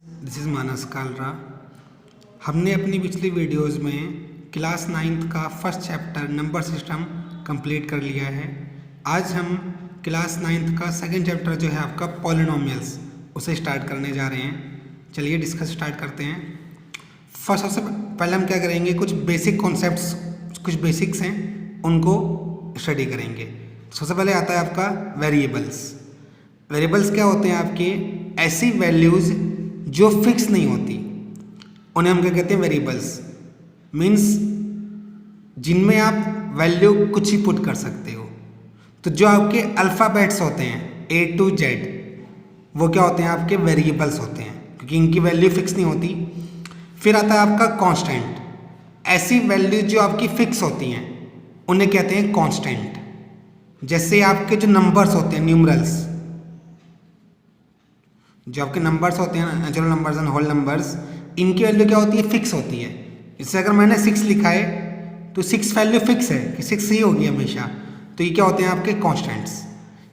This is मानस कालरा। हमने अपनी पिछली वीडियोस में क्लास 9th का first chapter number system complete कर लिया है। आज हम क्लास 9th का सेकंड चैप्टर जो है आपका पॉलिनोमियल्स उसे स्टार्ट करने जा रहे हैं। चलिए डिस्कस स्टार्ट करते हैं। फर्स्ट सबसे पहले हम क्या करेंगे, कुछ बेसिक कॉन्सेप्ट्स, कुछ बेसिक्स हैं उनको स्टडी करेंगे। सबसे पहले आता है आपका वेरिएबल्स। वेरिएबल्स क्या होते हैं? आपके ऐसी वैल्यूज़ जो फिक्स नहीं होती, उन्हें हम क्या कहते हैं? वेरिएबल्स। मीन्स जिनमें आप वैल्यू कुछ ही पुट कर सकते हो। तो जो आपके अल्फ़ाबेट्स होते हैं A to Z, वो क्या होते हैं? आपके वेरिएबल्स होते हैं, क्योंकि इनकी वैल्यू फिक्स नहीं होती। फिर आता है आपका कांस्टेंट। ऐसी वैल्यू जो आपकी फिक्स होती हैं उन्हें कहते हैं कांस्टेंट। जैसे आपके जो नंबर्स होते हैं, न्यूमरल्स, जो आपके नंबर्स होते हैं, natural numbers and whole numbers, इनकी वैल्यू क्या होती है? फिक्स होती है। इससे अगर मैंने 6 लिखा है तो 6 वैल्यू फिक्स है कि 6 ही होगी हमेशा। तो ये क्या होते हैं? आपके कांस्टेंट्स।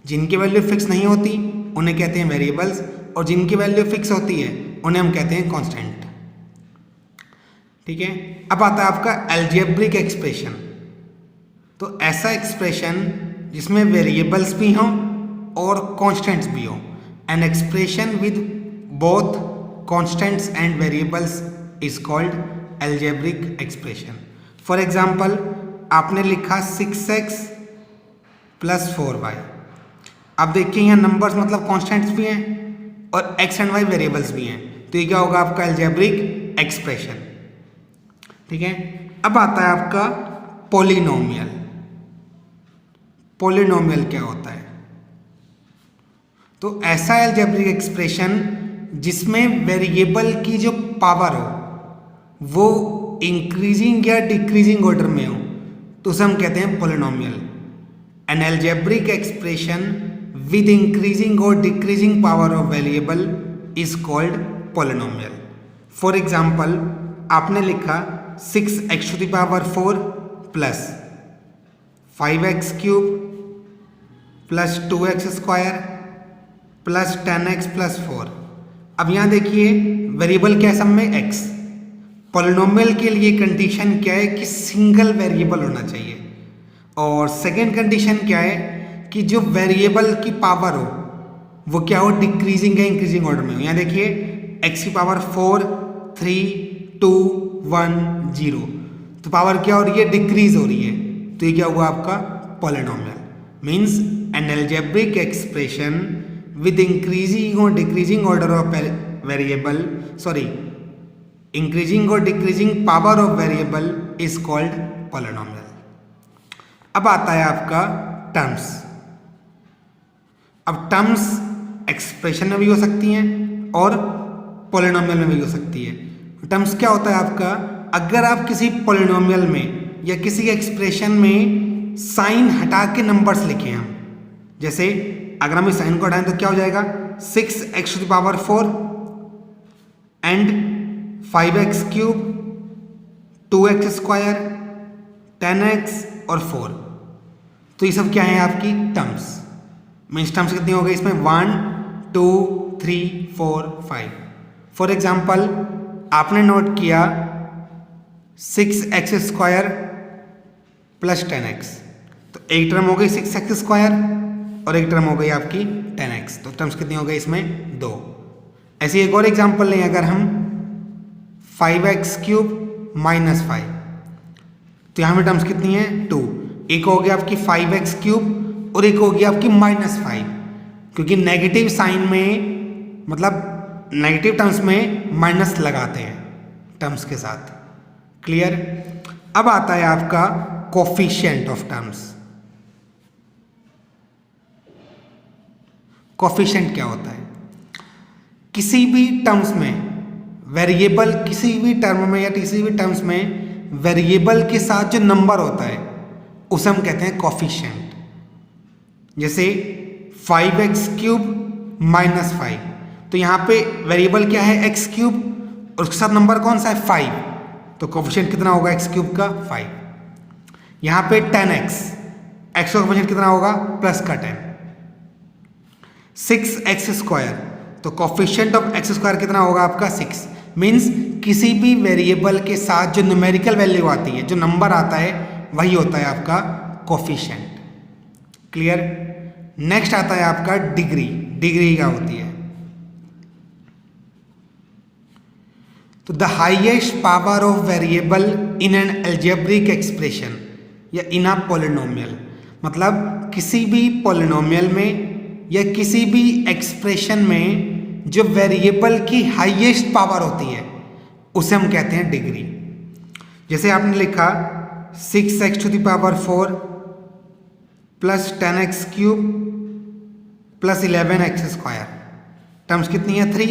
जिनकी वैल्यू फिक्स नहीं होती उन्हें कहते हैं वेरिएबल्स, और जिनकी वैल्यू फिक्स होती है उन्हें हम कहते हैं कांस्टेंट। ठीक है। अब आता है आपका अलजेब्रिक एक्सप्रेशन। तो ऐसा एक्सप्रेशन जिसमें वेरिएबल्स भी हों और कांस्टेंट्स भी हों। An expression with both constants and variables is called algebraic expression. For example, आपने लिखा 6x plus 4y। अब देखिए यहाँ नंबर्स मतलब कॉन्स्टेंट्स भी हैं और x एंड y वेरिएबल्स भी हैं, तो ये क्या होगा? आपका algebraic एक्सप्रेशन। ठीक है। अब आता है आपका पॉलिनोमियल। पॉलिनोमियल क्या होता है? तो ऐसा अलजेब्रिक एक्सप्रेशन जिसमें वेरिएबल की जो पावर हो वो इंक्रीजिंग या डिक्रीजिंग ऑर्डर में हो, तो उसे हम कहते हैं polynomial. An algebraic expression with increasing और decreasing power of variable is called polynomial. For example, आपने लिखा 6x⁴ plus 5x³ plus 2x² plus 10x plus 4। अब यहाँ देखिए वेरिएबल क्या है? सब में x। पॉलिनोमियल के लिए कंडीशन क्या है? कि सिंगल वेरिएबल होना चाहिए। और सेकंड कंडीशन क्या है? कि जो वेरिएबल की पावर हो वो क्या हो? डिक्रीजिंग या इंक्रीजिंग ऑर्डर में हो। यहाँ देखिए x⁴ 3 2 1 0, तो पावर क्या हो रही है? डिक्रीज हो रही है। तो ये क्या हुआ? आपका polynomial. Means N algebraic expression with increasing or decreasing order of variable, increasing or decreasing power of variable is called polynomial. अब आता है आपका टर्म्स। अब टर्म्स एक्सप्रेशन में भी हो सकती हैं और पॉलिनोमियल में भी हो सकती है। टर्म्स क्या होता है आपका? अगर आप किसी पॉलिनोमियल में या किसी एक्सप्रेशन में साइन हटा के नंबर्स लिखे हम, जैसे अगर हम इस साइन को हटाएं तो क्या हो जाएगा? 6x⁴ and 5x³ 2x², 10x और 4। तो ये सब क्या है? आपकी टर्म्स। मीन्स टर्म्स कितनी हो गई इसमें? 1 2 3 4 5। फॉर एग्जाम्पल, आपने नोट किया 6x² प्लस 10x, तो एक टर्म हो गई 6x² और एक टर्म हो गई आपकी 10x। तो टर्म्स कितनी हो गई इसमें? 2। ऐसे एक और एग्जांपल लें, अगर हम 5x³ माइनस 5, तो यहाँ में टर्म्स कितनी है? 2। एक हो गया आपकी 5x³ और एक हो गया आपकी -5, क्योंकि नेगेटिव साइन में, मतलब नेगेटिव टर्म्स में माइनस लगाते हैं टर्म्स के साथ। क्लियर? अब आता है आपका कोफिशिएंट ऑफ टर्म्स। कोफिशिएंट क्या होता है? किसी भी टर्म्स में वेरिएबल, किसी भी टर्म में या किसी भी टर्म्स में वेरिएबल के साथ जो नंबर होता है उसे हम कहते हैं कोफिशिएंट। जैसे 5x³ माइनस 5, तो यहाँ पे वेरिएबल क्या है? x³ और उसके साथ नंबर कौन सा है? 5। तो कोफिशिएंट कितना होगा x³ का? 5। यहाँ पे 10x, x का कोफिशिएंट कितना होगा? प्लस का 10। 6x², तो कोफिशिएंट ऑफ एक्स स्क्वायर कितना होगा आपका 6। मीन्स किसी भी वेरिएबल के साथ जो न्यूमेरिकल वैल्यू आती है, जो नंबर आता है, वही होता है आपका कोफिशिएंट। क्लियर। नेक्स्ट आता है आपका डिग्री। डिग्री क्या होती है? तो the highest power of variable in an algebraic expression या इन अ पॉलिनोमियल, मतलब किसी भी पॉलिनोमियल में या किसी भी एक्सप्रेशन में जो वेरिएबल की हाईएस्ट पावर होती है उसे हम कहते हैं डिग्री। जैसे आपने लिखा 6x to the power 4 plus 10x cube plus 11x square, terms कितनी है 3,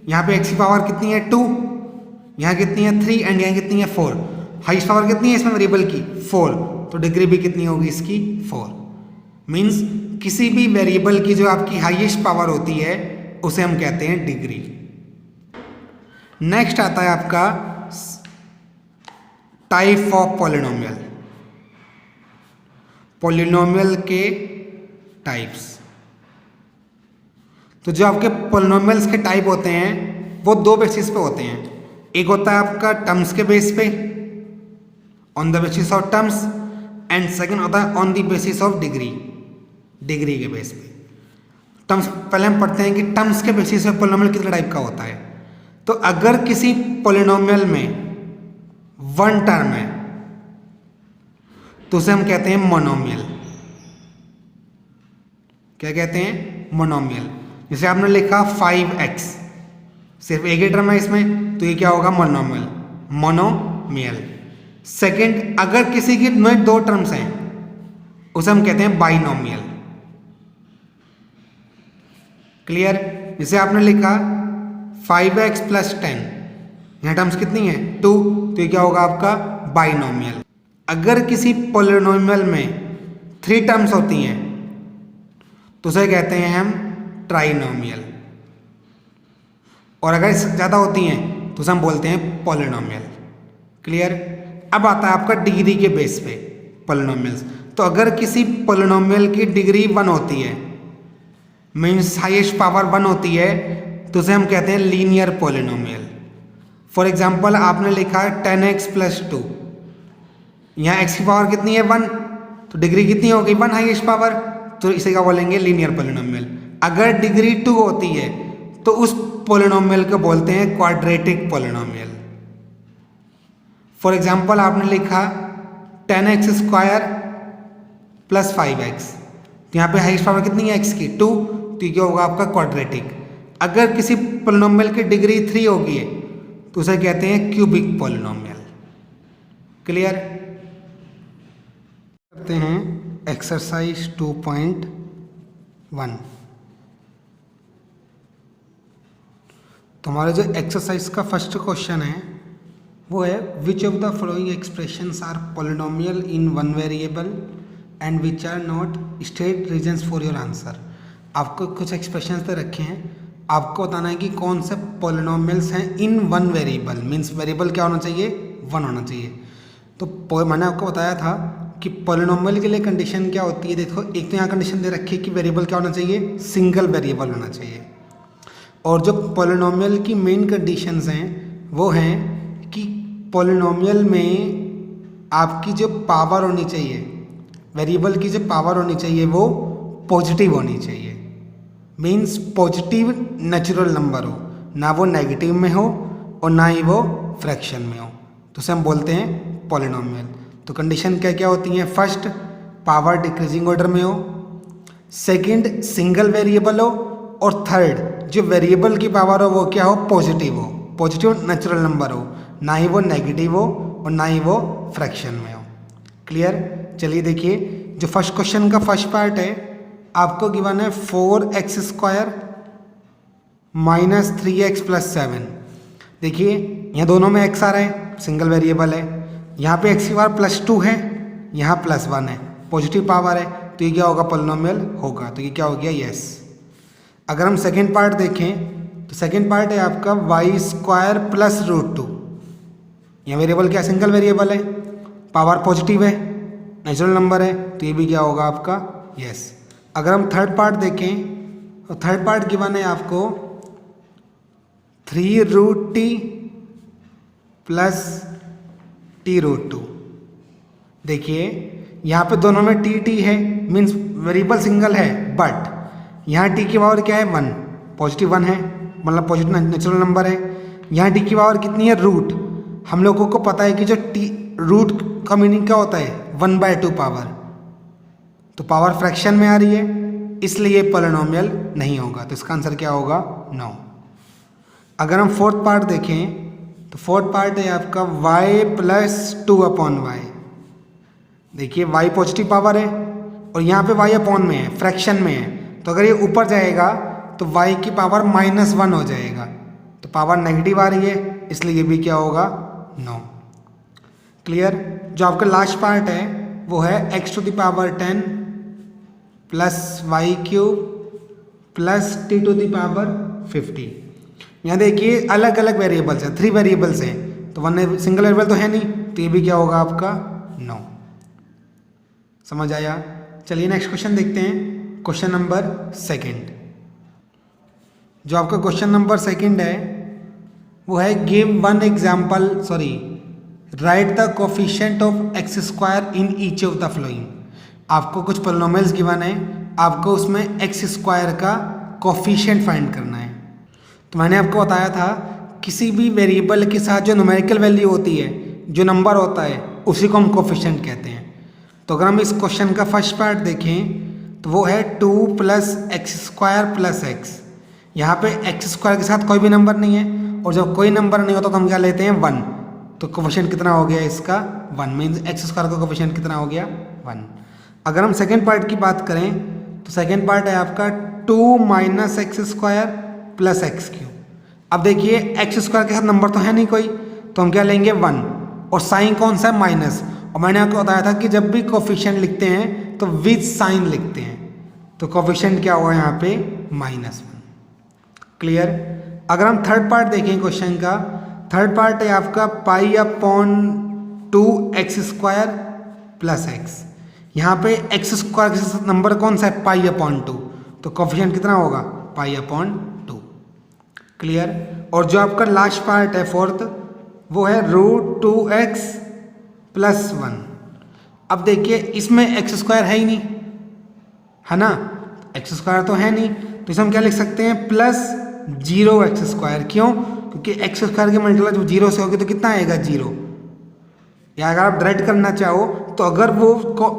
यहाँ पे x की पावर कितनी है 2, यहाँ कितनी है 3 एंड यहाँ कितनी है 4। हाईएस्ट पावर कितनी है इसमें वेरिएबल की 4, तो डिग्री भी कितनी होगी इसकी 4। मीन्स किसी भी वेरिएबल की जो आपकी हाईएस्ट पावर होती है उसे हम कहते हैं डिग्री। नेक्स्ट आता है आपका टाइप ऑफ पॉलिनोमियल। पॉलिनोमियल के टाइप्स। तो जो आपके पॉलिनोमियल्स के टाइप होते हैं वो दो बेसिस पे होते हैं। एक होता है आपका टर्म्स के बेस पे, on the basis of terms, and second होता है on the basis of degree, degree के बेस पे। टर्म्स पहले हम पढ़ते हैं कि टर्म्स के बेसिस पे पॉलिनोमियल कितने टाइप का होता है। तो अगर किसी पॉलिनोमियल में वन टर्म है तो उसे हम कहते हैं मोनोमियल। क्या कहते हैं? मोनोमियल। जैसे आपने लिखा 5x, सिर्फ एक ही टर्म है इसमें, तो ये क्या होगा? Monomial, monomial. सेकंड, अगर किसी की में दो टर्म्स हैं उसे हम कहते हैं बाइनोमियल। क्लियर। जैसे आपने लिखा 5x प्लस 10, यहाँ टर्म्स कितनी है 2, तो ये क्या होगा आपका? बाइनोमियल। अगर किसी पॉलिनोमियल में 3 टर्म्स होती हैं तो उसे कहते हैं हम ट्राइनोमियल, और अगर ज़्यादा होती हैं तो उसे हम बोलते हैं पॉलिनोमियल। क्लियर। अब आता है आपका डिग्री के बेस पे पॉलिनोमियल्स। तो अगर किसी पॉलिनोमियल की डिग्री 1 होती है, मीन्स हाईएस्ट पावर 1 होती है, तो उसे हम कहते हैं लीनियर पॉलिनोमियल। फॉर एग्जाम्पल आपने लिखा 10x प्लस 2, यहाँ x की पावर कितनी है 1, तो डिग्री कितनी होगी 1 हाईएस्ट पावर, तो इसे क्या बोलेंगे? Linear polynomial. अगर डिग्री 2 होती है तो उस पॉलिनोमियल को बोलते हैं क्वाड्रेटिक पॉलिनोमियल। फॉर एग्जाम्पल आपने लिखा 10x स्क्वायर प्लस 5x, तो यहाँ पे हाईएस्ट पावर कितनी है x की 2, तो ये क्या होगा आपका? क्वाड्रेटिक। अगर किसी पॉलिनोमियल की डिग्री 3 होगी तो उसे कहते हैं क्यूबिक पॉलिनोमियल। क्लियर। करते हैं एक्सरसाइज 2.1। तो हमारा जो एक्सरसाइज का फर्स्ट क्वेश्चन है वो है which of the following expressions are polynomial in one variable and which are not, state reasons for your answer. आपको कुछ एक्सप्रेशंस दे रखे हैं, आपको बताना है कि कौन से पॉलिनोमियल्स हैं इन वन वेरिएबल। मीन्स वेरिएबल क्या होना चाहिए? 1 होना चाहिए। तो मैंने आपको बताया था कि पॉलिनोमियल के लिए कंडीशन क्या होती है। देखो, एक तो यहाँ कंडीशन दे रखी है कि वेरिएबल क्या होना चाहिए? सिंगल वेरिएबल होना चाहिए। और जो पॉलिनोमियल की मेन कंडीशंस हैं वो हैं कि पॉलिनोमियल में आपकी जो पावर होनी चाहिए, वेरिएबल की जो पावर होनी चाहिए वो पॉजिटिव होनी चाहिए। मीन्स पॉजिटिव नेचुरल नंबर हो, ना वो नेगेटिव में हो और ना ही वो फ्रैक्शन में हो, तो उसे हम बोलते हैं पॉलिनोमियल। तो कंडीशन क्या क्या होती हैं? फर्स्ट, पावर डिक्रीजिंग ऑर्डर में हो, सेकंड सिंगल वेरिएबल हो, और थर्ड जो वेरिएबल की पावर हो वो क्या हो? पॉजिटिव हो, पॉजिटिव नेचुरल नंबर हो, ना ही वो नेगेटिव हो और ना ही वो फ्रैक्शन में हो। क्लियर। चलिए देखिए, जो फर्स्ट क्वेश्चन का फर्स्ट पार्ट है आपको गिवन है 4x square minus 3x plus 7। देखिए यहाँ दोनों में x आ रहा है, सिंगल वेरिएबल है, यहाँ पे x की पावर प्लस 2 है, यहाँ प्लस 1 है, पॉजिटिव पावर है, तो ये क्या होगा? पॉलिनोमियल होगा। तो ये क्या हो गया? यस। अगर हम सेकेंड पार्ट देखें तो सेकेंड पार्ट है आपका वाई स्क्वायर प्लस रूट 2। यहाँ वेरिएबल क्या? सिंगल वेरिएबल है, पावर पॉजिटिव है, नेचुरल नंबर है, तो ये भी क्या होगा आपका? यस। अगर हम थर्ड पार्ट देखें तो थर्ड पार्ट गिवन है आपको 3√t प्लस t√2। देखिए यहाँ पे दोनों में टी है, मीन्स वेरिएबल सिंगल है, बट यहाँ टी की पावर क्या है 1, पॉजिटिव 1 है, मतलब पॉजिटिव नेचुरल नंबर है। यहाँ टी की पावर कितनी है रूट, हम लोगों को पता है कि जो टी रूट का मीनिंग क्या होता है 1/2 पावर, तो पावर फ्रैक्शन में आ रही है, इसलिए पॉलिनोमियल नहीं होगा। तो इसका आंसर क्या होगा 9। अगर हम फोर्थ पार्ट देखें तो फोर्थ पार्ट है आपका y + 2/y। देखिए y पॉजिटिव पावर है और यहाँ पे y अपॉन में है, फ्रैक्शन में है, तो अगर ये ऊपर जाएगा तो y की पावर -1 हो जाएगा, तो पावर नेगेटिव आ रही है, इसलिए ये भी क्या होगा 9। क्लियर। जो आपका लास्ट पार्ट है वो है x⁻10 + y³ + t⁻50। यहाँ देखिए अलग अलग वेरिएबल्स हैं, 3 वेरिएबल्स हैं, तो वन सिंगल वेरिएबल तो है नहीं, तो ये भी क्या होगा आपका 9। समझ आया। चलिए नेक्स्ट क्वेश्चन देखते हैं, क्वेश्चन नंबर 2। जो आपका क्वेश्चन नंबर 2 है वो है give one example, right the coefficient of x² in each of the following. आपको कुछ पॉलिनोमियल्स गिवन है, आपको उसमें x² का कोफिशिएंट फाइंड करना है। तो मैंने आपको बताया था किसी भी वेरिएबल के साथ जो न्यूमेरिकल वैल्यू होती है, जो नंबर होता है, उसी को हम कोफिशिएंट कहते हैं। तो अगर हम इस क्वेश्चन का फर्स्ट पार्ट देखें तो वो है 2 + x² + x। यहाँ पे x² के साथ कोई भी नंबर नहीं है, और जब कोई नंबर नहीं होता तो हम क्या लेते हैं 1, तो कोफिशिएंट कितना हो गया इसका 1, मीन्स x² का कोफिशिएंट कितना हो गया 1। अगर हम सेकेंड पार्ट की बात करें तो सेकेंड पार्ट है आपका 2 - x² + x³। अब देखिए x² के साथ नंबर तो है नहीं कोई, तो हम क्या लेंगे 1, और साइन कौन सा है माइनस, और मैंने आपको बताया था कि जब भी कोफिशिएंट लिखते हैं तो विद साइन लिखते हैं, तो कोफिशिएंट क्या हुआ यहाँ पे -1। क्लियर। अगर हम थर्ड पार्ट देखें क्वेश्चन का, थर्ड पार्ट है आपका π/2x² + x। यहाँ पे x² के साथ नंबर कौन सा है π/2, तो कोफिशिएंट कितना होगा π/2। क्लियर। और जो आपका लास्ट पार्ट है फोर्थ, वो है √2x + 1। अब देखिए इसमें x² है ही नहीं, है ना, x² तो है नहीं, तो इसे हम क्या लिख सकते हैं +0x²। क्यों? क्योंकि x² की मल्टीप्लाई जब 0 से होगी तो कितना आएगा 0। या अगर आप डायरेक्ट करना चाहो तो अगर वो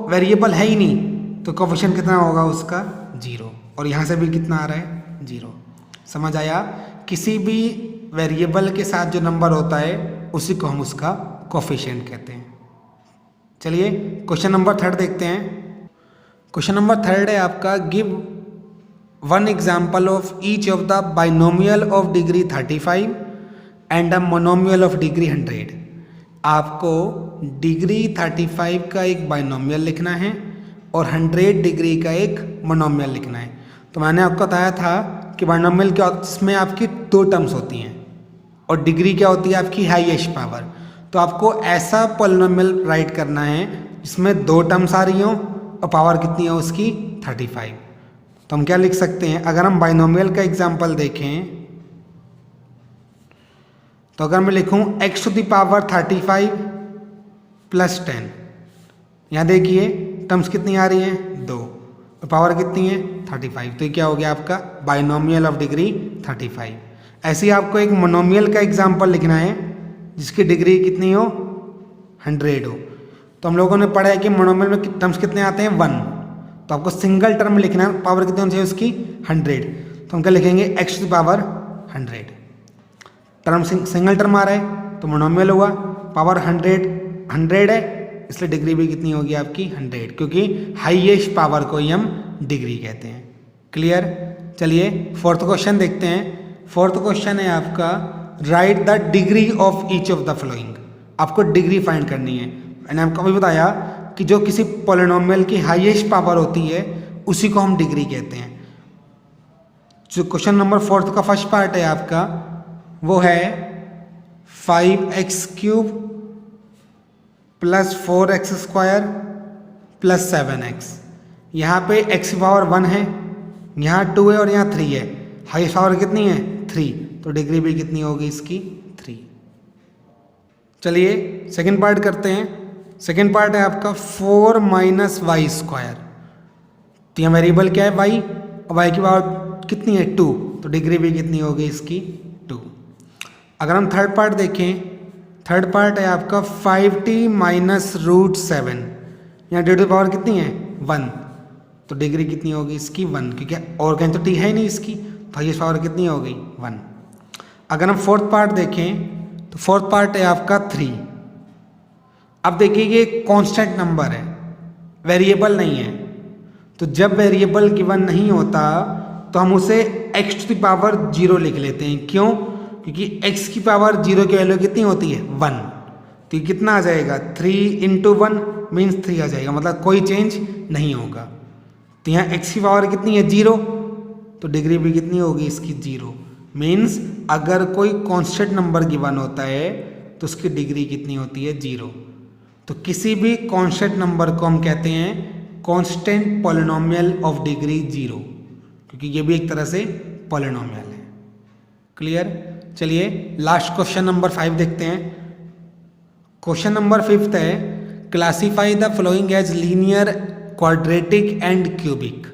वेरिएबल है ही नहीं तो कोफिशिएंट कितना होगा उसका 0, और यहाँ से भी कितना आ रहा है 0। समझ आया। किसी भी वेरिएबल के साथ जो नंबर होता है उसी को हम उसका कोफिशिएंट कहते हैं। चलिए क्वेश्चन नंबर 3 देखते हैं। क्वेश्चन नंबर 3 है आपका give one example of each of the binomial of degree 35 and a monomial of degree 100। आपको डिग्री 35 का एक बाइनोमियल लिखना है और 100 डिग्री का एक मोनोमियल लिखना है। तो मैंने आपको बताया था कि बाइनोमियल क्या, इसमें आपकी 2 टर्म्स होती हैं और डिग्री क्या होती है आपकी हाईएस्ट पावर। तो आपको ऐसा पॉलिनोमियल राइट करना है जिसमें 2 टर्म्स आ रही हों और पावर कितनी है उसकी 35। तो हम क्या लिख सकते हैं, अगर हम बाइनोमियल का एग्जांपल देखें तो अगर मैं लिखूं x⁵ + 10, यहाँ देखिए टर्म्स कितनी आ रही हैं 2 और पावर कितनी है 35, तो ये क्या हो गया आपका बाइनोमियल ऑफ डिग्री 35। ऐसे ही आपको एक मोनोमियल का एग्जांपल लिखना है जिसकी डिग्री कितनी हो 100 हो। तो हम लोगों ने पढ़ा है कि मोनोमियल में टर्म्स कितने आते हैं 1, तो आपको सिंगल टर्म लिखना है, पावर कितनी होनी चाहिए उसकी 100। तो हम क्या लिखेंगे x⁻100। टर्म सिंगल टर्म आ रहा है तो मोनोमियल हुआ, पावर 100 है, इसलिए डिग्री भी कितनी होगी आपकी 100, क्योंकि हाईएस्ट पावर को ही हम डिग्री कहते हैं। क्लियर। चलिए फोर्थ क्वेश्चन देखते हैं। फोर्थ क्वेश्चन है आपका right the degree of each of the following. आपको डिग्री फाइंड करनी है। मैंने आपको अभी बताया कि जो किसी पॉलिनोमियल की हाईएस्ट पावर होती है उसी को हम डिग्री कहते हैं। जो क्वेश्चन नंबर 4 का फर्स्ट पार्ट है आपका वो है 5x³ + 4x² + 7x। यहाँ पे x की पावर 1 है, यहाँ 2 है और यहाँ 3 है। हाईएस्ट पावर कितनी है 3, तो डिग्री भी कितनी होगी इसकी 3। चलिए सेकेंड पार्ट करते हैं। सेकेंड पार्ट है आपका 4 माइनस वाई स्क्वायर। तो यहाँ वेरिएबल क्या है y, और y की पावर कितनी है 2, तो डिग्री भी कितनी होगी इसकी 2। अगर हम थर्ड पार्ट देखें, थर्ड पार्ट है आपका 5t माइनस रूट 7। यहाँ डी टू पावर कितनी है 1, तो डिग्री कितनी होगी इसकी 1, क्योंकि और कहीं तो t है ही नहीं इसकी, तो हाईएस्ट पावर कितनी होगी 1। अगर हम फोर्थ पार्ट देखें तो फोर्थ पार्ट है आपका 3। अब देखिए ये कांस्टेंट नंबर है, वेरिएबल नहीं है, तो जब वेरिएबल गिवन नहीं होता तो हम उसे x टू द पावर 0 लिख लेते हैं। क्यों? क्योंकि x की पावर 0 की वैल्यू कितनी होती है 1, तो ये कितना आ जाएगा 3 इंटू 1 मीन्स 3 आ जाएगा, मतलब कोई चेंज नहीं होगा। तो यहाँ x की पावर कितनी है 0, तो डिग्री भी कितनी होगी इसकी 0। मीन्स अगर कोई कांस्टेंट नंबर गिवन होता है तो उसकी डिग्री कितनी होती है 0। तो किसी भी कांस्टेंट नंबर को हम कहते हैं कांस्टेंट पॉलिनोमियल ऑफ डिग्री 0, क्योंकि ये भी एक तरह से पॉलिनोमियल है। क्लियर? चलिए लास्ट क्वेश्चन नंबर 5 देखते हैं। क्वेश्चन नंबर 5 है classify the following as linear, quadratic and cubic.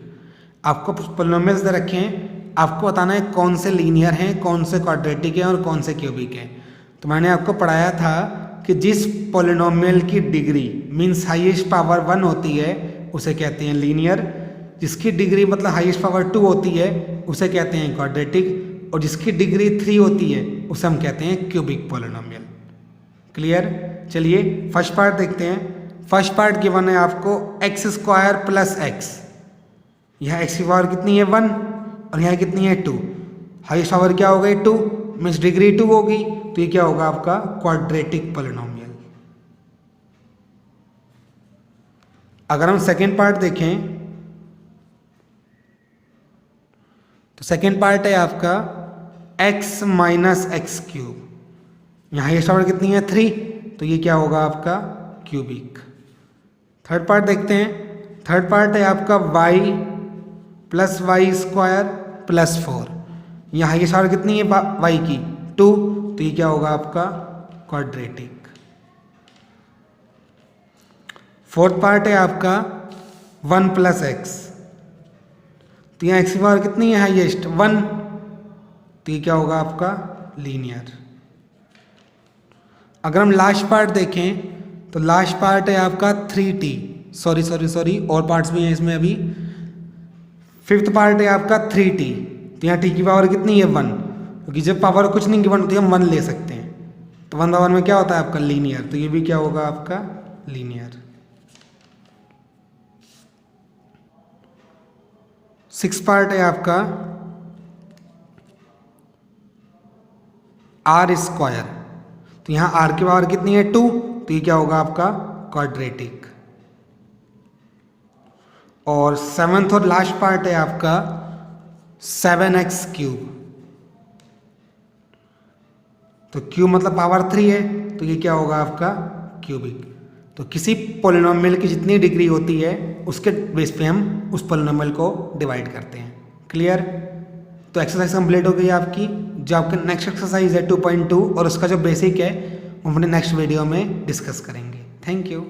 आपको पॉलिनोमियल्स दे रखे हैं, आपको बताना है कौन से लीनियर हैं, कौन से क्वाड्रेटिक हैं और कौन से क्यूबिक हैं। तो मैंने आपको पढ़ाया था कि जिस पॉलिनोमियल की डिग्री मीन्स हाईएस्ट पावर 1 होती है उसे कहते हैं लीनियर, जिसकी डिग्री मतलब हाईएस्ट पावर 2 होती है उसे कहते हैं क्वाड्रेटिक, और जिसकी डिग्री 3 होती है उसे हम कहते हैं क्यूबिक पॉलिनोमियल। क्लियर? चलिए फर्स्ट पार्ट देखते हैं। फर्स्ट पार्ट गिवन है आपको एक्स स्क्वायर प्लस एक्स। यहाँ एक्स की पावर कितनी है 1 और यहाँ कितनी है 2, हाईएस्ट पावर क्या हो गई 2 मीन्स डिग्री 2 होगी, तो ये क्या होगा आपका क्वाड्रेटिक पॉलिनोमियल। अगर हम सेकेंड पार्ट देखें तो सेकेंड पार्ट है आपका x माइनस एक्स क्यूब। यहाँ हाईएस्ट पावर कितनी है 3, तो ये क्या होगा आपका क्यूबिक। थर्ड पार्ट देखते हैं। थर्ड पार्ट है आपका y plus y square plus 4। यहाँ हाईएस्ट पावर कितनी है y की 2, तो ये क्या होगा आपका क्वाड्रेटिक। फोर्थ पार्ट है आपका 1 प्लस एक्स। तो यहाँ एक्स की पावर कितनी है हाईएस्ट 1, तो ये क्या होगा आपका लीनियर। अगर हम लास्ट पार्ट देखें तो लास्ट पार्ट है आपका 3t, सॉरी और पार्ट्स भी हैं इसमें अभी। फिफ्थ पार्ट है आपका 3t, तो यहाँ t की पावर कितनी है 1, क्योंकि जब पावर कुछ नहीं गिवन होती हम 1 ले सकते हैं, तो 1 पावर में क्या होता है आपका लीनियर, तो ये भी क्या होगा आपका लीनियर। सिक्स पार्ट है आपका आर स्क्वायर। तो यहाँ आर की पावर कितनी है 2, तो ये क्या होगा आपका क्वाड्रेटिक। और सेवन्थ और लास्ट पार्ट है आपका 7x क्यूब। तो क्यूब मतलब पावर 3 है, तो ये क्या होगा आपका क्यूबिक। तो किसी पॉलिनोमियल की जितनी डिग्री होती है उसके बेस पे हम उस पॉलिनोमियल को डिवाइड करते हैं। क्लियर? तो एक्सरसाइज कंप्लीट हो गई आपकी। जो आपका नेक्स्ट एक्सरसाइज है 2.2 और उसका जो बेसिक है वो अपने नेक्स्ट वीडियो में डिस्कस करेंगे। Thank you.